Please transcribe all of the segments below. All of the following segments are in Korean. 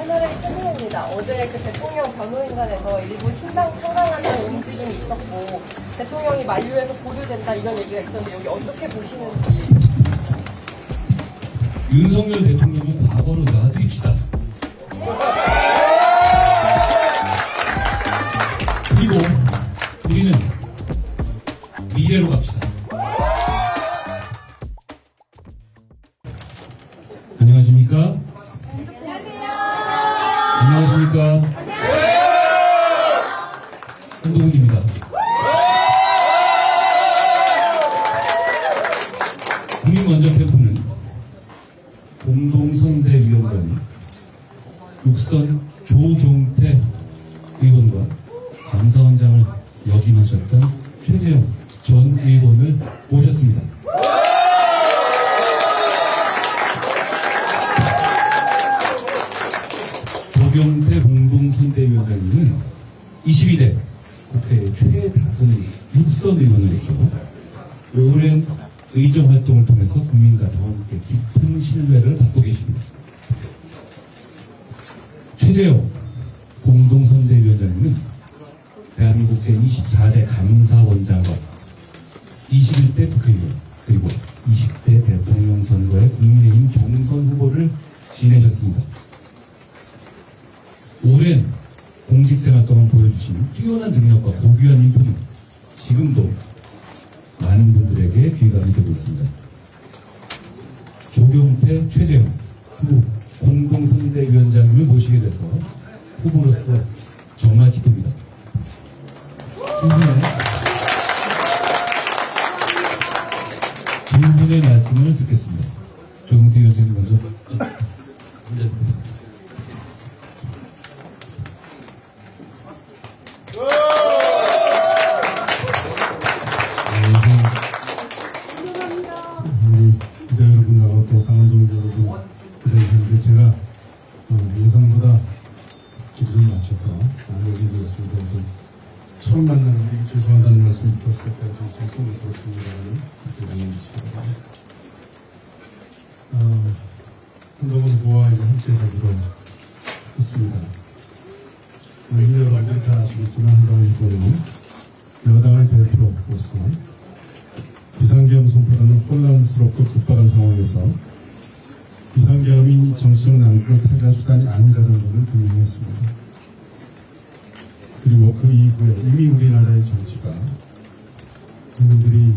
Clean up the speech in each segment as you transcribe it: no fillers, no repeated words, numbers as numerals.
채널A 최민입니다. 어제 그 대통령 변호인단에서 일부 신당 창당하는 움직임이 있었고 대통령이 만류해서 보류된다 이런 얘기가 있었는데 여기 어떻게 보시는지. 윤석열 대통령은 과거로 놔두입시다. 그리고 우리는 미래로 갑시다. 안녕하십니까? 안녕하십니까? 한동훈입니다. 국민먼저 캠프는 공동선대위원장이 육선 조경태 의원과 감사원장을 역임하셨던 최재형 전 의원을 모셨습니다. 조경태 공동선대위원장님은 22대 국회 최다선 육선 의원으로서 오랜 의정활동을 통해서 국민과 더 함께 깊은 신뢰를 받고 계십니다. 최재형 공동선대위원장님은 대한민국 제24대 감사원장과 21대 국회의원 그리고 20대 대통령 선거의 국민의힘 경선 후보를 지내셨습니다. 오랜 공직생활 동안 보여주신 뛰어난 능력과 고귀한 인품은 지금도 많은 분들에게 귀감이 되고 있습니다. 조경태, 최재형 후보 공동선대위원장님을 모시게 돼서 후보로서 정말 기쁩니다. 두 분의 말씀을 듣겠습니다. 조경태 위원장님 먼저. 우리 기자 여러분하고 또 강원동 여러분 그래서 제가 예상보다 기준을 맞춰서 여기 들었습니다. 그래서 처음 만나는데 죄송하다는 말씀 드렸을 때 좀 죄송스럽습니다라는 대단히 주시기 바랍니다. 한동훈 후보와 이제 함께 하기로 했습니다. 우리 여러분들 잘 아시겠지만 한동훈 후보는 여당의 대표로서 비상계엄 선포라는 혼란스럽고 급박한 상황에서 비상계엄이 정치적 낭비로 탈갈 수단이 아니라는 것을 분명히 했습니다. 그리고 그 이후에 이미 우리나라의 정치가 국민들이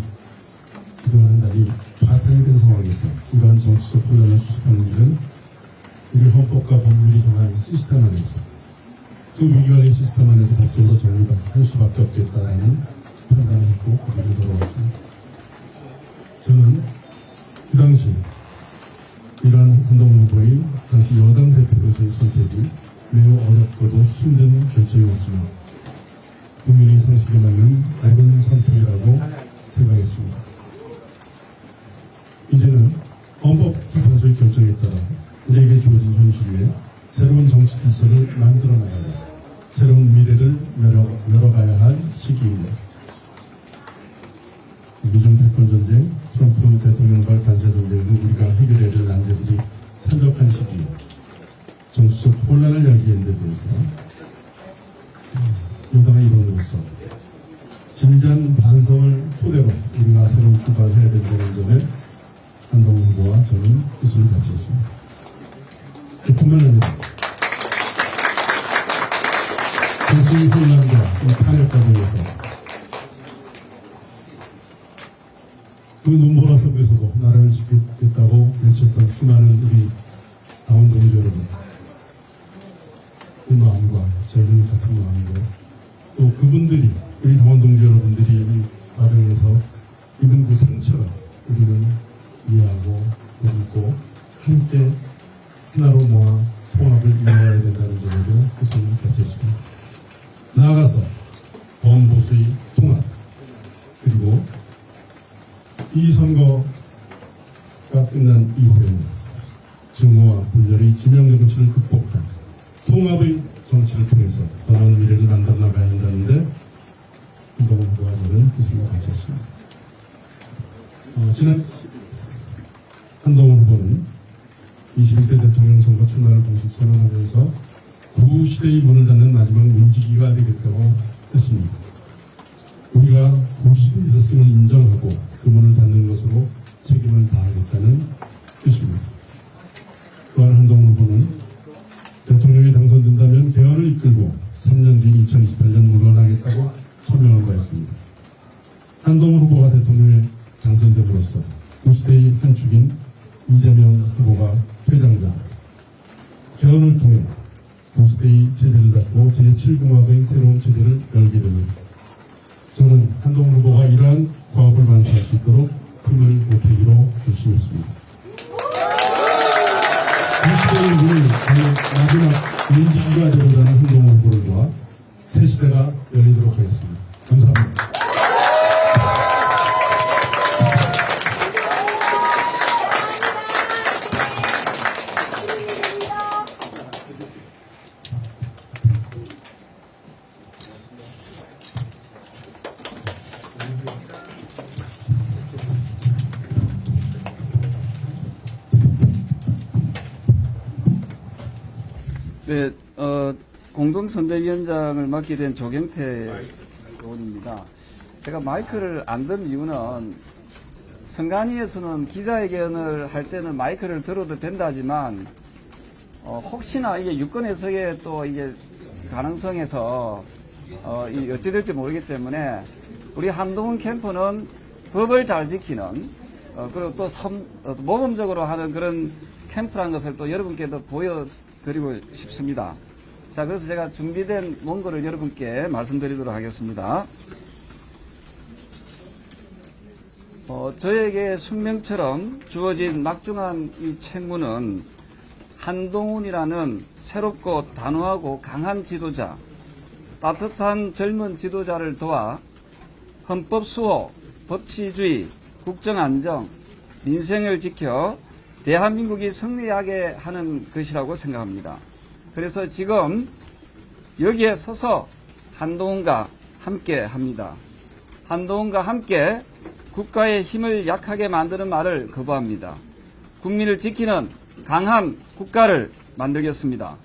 그동안 다시 파탄이 된 상황에서 이러한 정치적 혼란을 수습하는 일은 우리 헌법과 법률이 정한 시스템 안에서 그 위기관리 시스템 안에서 법적으로 정리할 수밖에 없겠다라는 판단을 했고 그들을 돌아왔습니다. 저는 그 당시 이러한 한동훈 후보의 당시 여당 대표로서의 선택이 매우 어렵고도 힘든 결정이었지만 국민의 상식에 맞는 옳은 선택이라고 생각했습니다. 이제는 헌법 기본소의 결정에 따라 우리에게 주어진 현실 위에 새로운 정치 질서를 만들어 나가고 새로운 미래를 열어가야 할 시기입니다. 미중 패권 전쟁, 트럼프 대통령발 관세 전쟁은 우리가 해결해야 될 난제들이 산적한 시기, 정치적 혼란을 야기하는 데 대해서 여당의 일원으로서 진지한 반성을 토대로 우리가 새로운 출발을 해야 된다는 점에 한동훈 후보와 저는 뜻을 같이 했습니다. 뿐만 아니라 정치 혼란과 탄핵 과정에서 그 눈보라 속에서도 나라를 지키겠다고 외쳤던 수많은 우리 당원 동지 여러분, 그 마음과 저희는 같은 마음으로 또 그분들이 우리 당원 동지 여러분들이 이 과정에서 입은 그 상처를 우리는 이해하고 돕고 함께 하나로 모아 통합을 이루어야 된다는 점에도 뜻을 같이했습니다. 나아가서 범보수의 통합 그리고 이 선거가 끝난 이후에는 증오와 분열의 진영 정치를 극복한 통합의 정치를 통해서 더 나은 미래를 만들어 나가야 한다는데 한동훈 후보와 저는 뜻을 같이했습니다. 지난 한동훈 후보는 21대 대통령 선거 출마를 공식 선언하면서 구시대의 문을 닫는 마지막 문지기가 되겠다고 했습니다. 우리가 구시대의 있었음을 인정하고 그 문을 닫는 것으로 책임을 다하겠다는 뜻입니다. 또한 한동훈 후보는 대통령이 당선된다면 개헌을 이끌고 3년 뒤 2028년 물러나겠다고 소명한 바 있습니다. 한동훈 후보가 대통령에 당선됨으로써 구시대의 한 축인 이재명 후보가 퇴장자, 개헌을 통해 구시대의 체제를 닫고 제7공화국의 새로운 체제를 열게 됩니다. 저는 한동훈 후보가 이러한 과업을 완수할 수 있도록 힘을 보태기로 결심했습니다. 구시대의 문을 마지막 민지기가 되고자 하는 한동훈 후보를 도와 새 시대가 열리도록 하겠습니다. 감사합니다. 네, 공동선대위원장을 맡게 된 조경태 의원입니다. 제가 마이크를 안 든 이유는 선관위에서는 기자회견을 할 때는 마이크를 들어도 된다지만 혹시나 이게 유권 해석에 또 이게 가능성에서 어찌 될지 모르기 때문에 우리 한동훈 캠프는 법을 잘 지키는 그리고 또 모범적으로 하는 그런 캠프라는 것을 또 여러분께도 보여드리고 싶습니다. 자, 그래서 제가 준비된 원고를 여러분께 말씀드리도록 하겠습니다. 저에게 숙명처럼 주어진 막중한 이 책무는 한동훈이라는 새롭고 단호하고 강한 지도자, 따뜻한 젊은 지도자를 도와 헌법 수호, 법치주의, 국정안정, 민생을 지켜 대한민국이 승리하게 하는 것이라고 생각합니다. 그래서 지금 여기에 서서 한동훈과 함께 합니다. 한동훈과 함께 국가의 힘을 약하게 만드는 말을 거부합니다. 국민을 지키는 강한 국가를 만들겠습니다.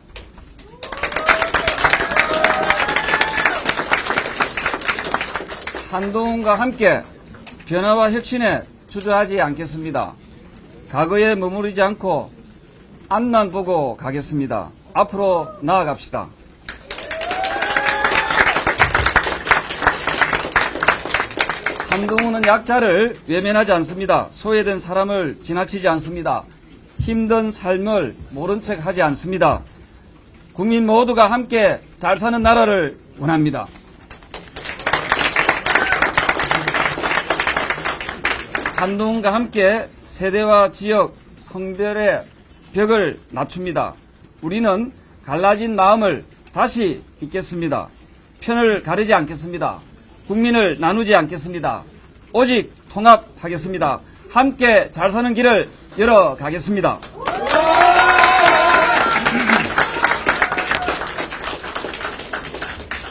한동훈과 함께 변화와 혁신에 주저하지 않겠습니다. 과거에 머무르지 않고 앞만 보고 가겠습니다. 앞으로 나아갑시다. 한동훈은 약자를 외면하지 않습니다. 소외된 사람을 지나치지 않습니다. 힘든 삶을 모른 척 하지 않습니다. 국민 모두가 함께 잘 사는 나라를 원합니다. 한동훈과 함께 세대와 지역, 성별의 벽을 낮춥니다. 우리는 갈라진 마음을 다시 잇겠습니다. 편을 가리지 않겠습니다. 국민을 나누지 않겠습니다. 오직 통합하겠습니다. 함께 잘 사는 길을 열어가겠습니다.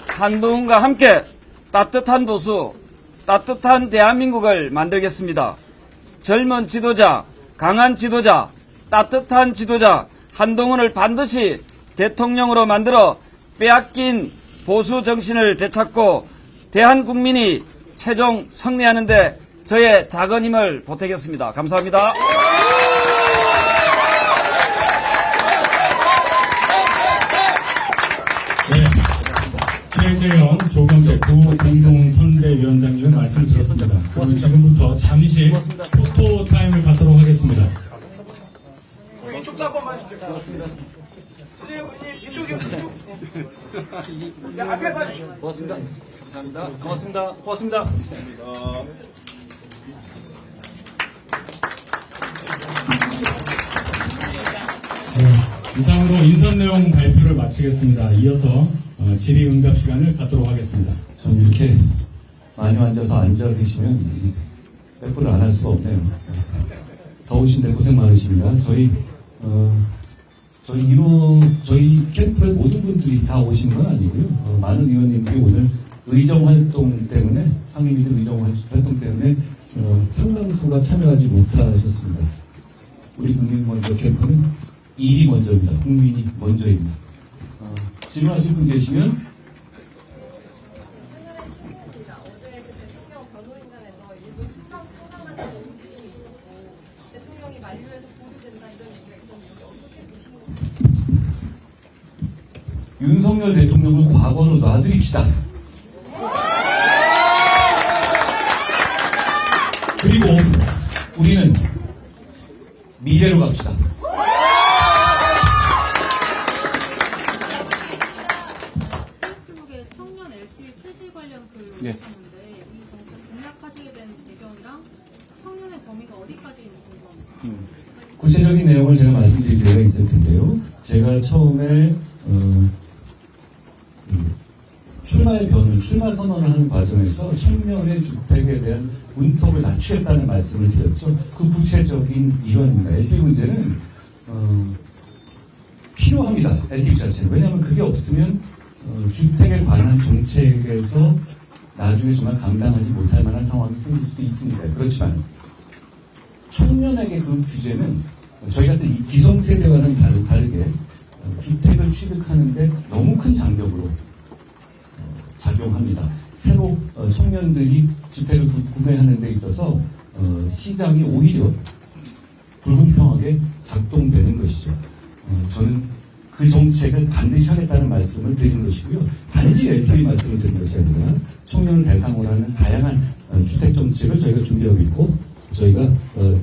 한동훈과 함께 따뜻한 보수, 따뜻한 대한민국을 만들겠습니다. 젊은 지도자, 강한 지도자, 따뜻한 지도자 한동훈을 반드시 대통령으로 만들어 빼앗긴 보수 정신을 되찾고 대한국민이 최종 승리하는 데 저의 작은 힘을 보태겠습니다. 감사합니다. 최재형 조경태 부공동선대위원장님 말씀 드렸습니다. 그럼 지금부터 잠시 포토 타임을 갖도록 하겠습니다. 이쪽도 한 번만 주세요. 고맙습니다. 선생님, 이쪽이요, 이쪽. 네, 앞에 봐주시죠. 고맙습니다. 감사합니다. 고맙습니다. 고맙습니다. 이상으로 인선 내용 발표를 마치겠습니다. 이어서 질의응답 시간을 갖도록 하겠습니다. 전 이렇게 많이 앉아서 앉아 계시면 백불을 안 할 수가 없네요. 더우신데 고생 많으십니다. 저희 캠프의 모든 분들이 다 오신 건 아니고요. 많은 의원님들이 오늘 의정 활동 때문에, 상임위들 의정 활동 때문에 상당수가 참여하지 못하셨습니다. 우리 국민먼저 캠프는 일이 먼저입니다. 국민이 먼저입니다. 질문하실 분 계시면 어제 그 대통령 변호인단에서 일부 신상 상당한 움직임이 있었고 대통령이 만류해서 보류된다 이런 얘기가 있었는데 어떻게 보시는 건가요? 윤석열 대통령을 과거로 놔드립시다. 그리고 우리는 미래로 갑시다. 페이스북에 청년 LP 폐지 관련 글 예. 올렸었는데 이 정책 공략하시게 된 배경이랑 청년의 범위가 어디까지 있는지 궁금합니다. 구체적인 내용을 제가 말씀드릴 기회가 있을 텐데요. 제가 처음에 출마 선언을 하는 과정에서 청년의 주택에 대한 문턱을 낮추겠다는 말씀을 드렸죠. 그 구체적인 일환입니다. LTV 문제는 필요합니다. LTV 자체는. 왜냐하면 그게 없으면 주택에 관한 정책에서 나중에 정말 감당하지 못할 만한 상황이 생길 수도 있습니다. 그렇지만 청년에게 그 규제는 저희 같은 이 기성세대와는 다르게 주택을 취득하는데 너무 큰 장벽으로 작용합니다. 새로 청년들이 주택을 구매하는 데 있어서 시장이 오히려 불공평하게 작동되는 것이죠. 저는 그 정책을 반드시 하겠다는 말씀을 드린 것이고요. 단지 LTV 말씀을 드린 것이 아니라 청년을 대상으로 하는 다양한 주택 정책을 저희가 준비하고 있고, 저희가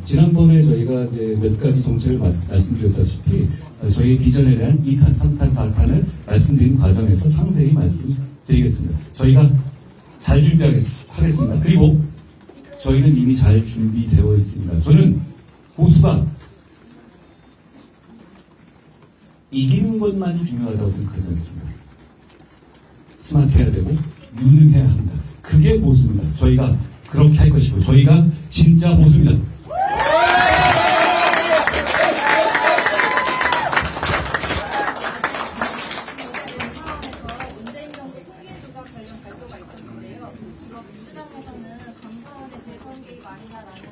지난번에 저희가 이제 몇 가지 정책을 말씀드렸다시피 저희 비전에 대한 2탄, 3탄, 4탄을 말씀드린 과정에서 상세히 말씀드리겠습니다. 저희가 잘 준비하겠습니다. 그리고 저희는 이미 잘 준비되어 있습니다. 저는 보수가 이기는 것만이 중요하다고 생각하지 않습니다. 스마트해야 되고 유능해야 합니다. 그게 보수입니다. 저희가 그렇게 할 것이고 저희가 진짜 보수입니다. 문재인 정부 통계 조작 관련 발표가 있었는데요. 이거 민주당에서는 감사원의 대선 개입 아니냐라는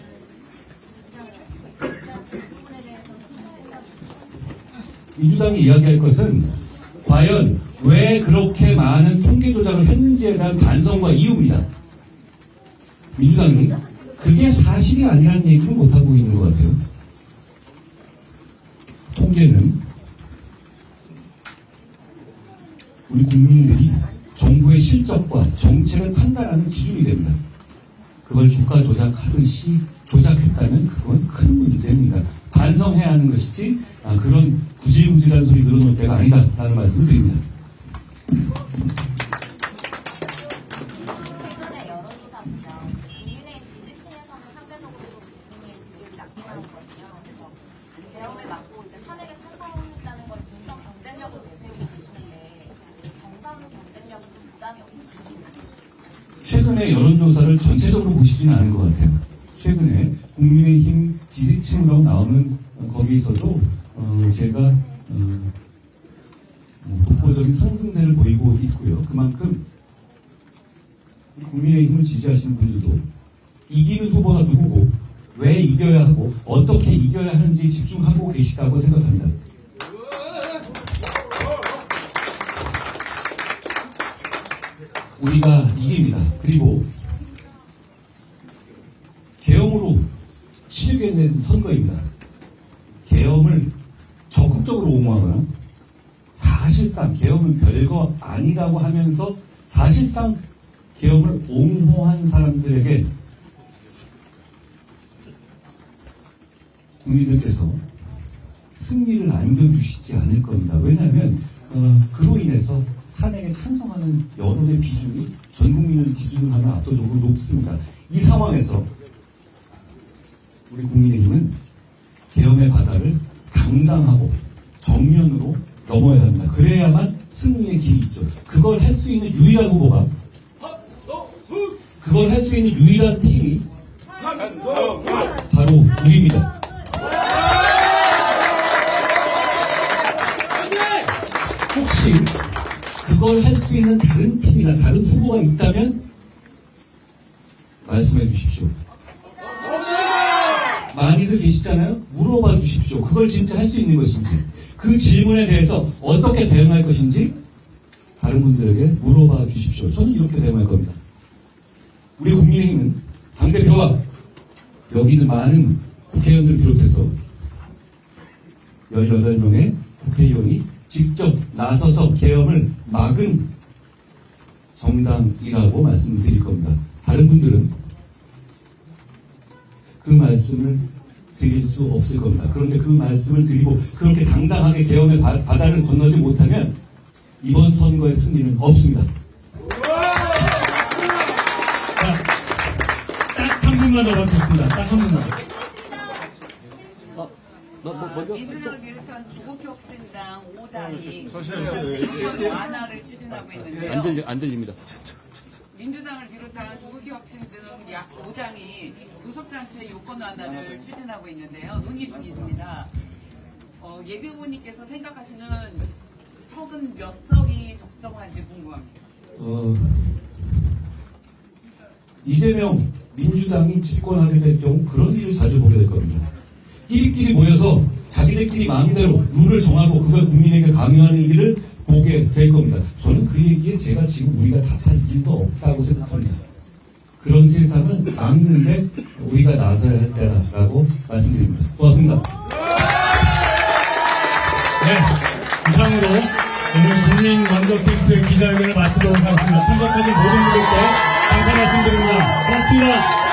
주장을 하시고 있는데 이 부분에 대해서는 민주당이 이야기할 것은 과연 왜 그렇게 많은 통계 조작을 했는지에 대한 반성과 이유입니다. 민주당이 그게 사실이 아니라는 얘기를 못하고 있는 것 같아요. 통계는 우리 국민들이 정부의 실적과 정책을 판단하는 기준이 됩니다. 그걸 주가 조작하듯이 조작했다면 그건 큰 문제입니다. 반성해야 하는 것이지 그런 구질구질한 소리 늘어놓을 때가 아니다라는 말씀을 드립니다. 최근에 여론조사 보면 국민의힘 지지층에서는 상대적으로 국민의힘 지지율이 낮게 나오거든요. 그래서 대응을 막고 이제 탄핵에 찬성했다는 걸 진정 경쟁력으로 내세우고 계시는데 경선 경쟁력은 좀 부담이 없으신가요? 최근에 여론조사를 전체적으로 보시지는 않은 것 같아요. 최근에 국민의힘 지지층으로 나오는 거기에서도 제가 독보적인 상승세를 보이고 있고요. 그만큼 국민의힘을 지지하시는 분들도 이기는 후보가 누구고 왜 이겨야 하고 어떻게 이겨야 하는지 집중하고 계시다고 생각합니다. 우리가 이깁니다. 그리고 계엄으로 치르게 선거입니다. 계엄을 적극적으로 옹호하거나 사실상 계엄은 별거 아니라고 하면서 사실상 계엄을 옹호한 사람들에게 국민들께서 승리를 안겨주시지 않을 겁니다. 왜냐하면 그로 인해서 탄핵에 찬성하는 여론의 비중이 전 국민을 기준으로 하면 압도적으로 높습니다. 이 상황에서 우리 국민의힘은 계엄의 바다를 당당하고 정면으로 넘어야 합니다. 그래야만 승리의 길이 있죠. 그걸 할 수 있는 유일한 후보가, 그걸 할 수 있는 유일한 팀이 바로 우리입니다. 혹시 그걸 할 수 있는 다른 팀이나 다른 후보가 있다면 말씀해 주십시오. 많이들 계시잖아요. 물어봐 주십시오. 그걸 진짜 할 수 있는 것인지. 그 질문에 대해서 어떻게 대응할 것인지 다른 분들에게 물어봐 주십시오. 저는 이렇게 대응할 겁니다. 우리 국민의힘은 당대표와 여기 있는 많은 국회의원들을 비롯해서 18명의 국회의원이 직접 나서서 계엄을 막은 정당이라고 말씀드릴 겁니다. 다른 분들은 그 말씀을 드릴 수 없을 겁니다. 그런데 그 말씀을 드리고 그렇게 당당하게 계엄의 바다를 건너지 못하면 이번 선거의 승리는 없습니다. 딱 한 분만 더 받겠습니다. 딱 한 분만. 민주당을 비롯한 조국혁신당 5당이 완화를 추진하고 있는데요. 안 들립니다. 민주당을 비롯한 조국혁신 등 5당이 교섭단체 요건 완화를 추진하고 있는데요. 논의 중입니다. 예비 후보님께서 생각하시는 석은 몇 석이 적정한지 궁금합니다. 이재명 민주당이 집권하게 될 경우 그런 일을 자주 보게 될 겁니다. 끼리끼리 모여서 자기들끼리 마음대로 룰을 정하고 그걸 국민에게 강요하는 일을 보게 될 겁니다. 저는 그 얘기에 제가 지금 우리가 답할 이유가 없다고 생각합니다. 그런 세상을 막는데 우리가 나서야 할 때라고 말씀드립니다. 고맙습니다. 네, 이상으로 오늘 국민원더캐스트의 기자회견을 마치도록 하겠습니다. 참석하신 모든 분들께 감사 말씀드립니다. 고맙습니다.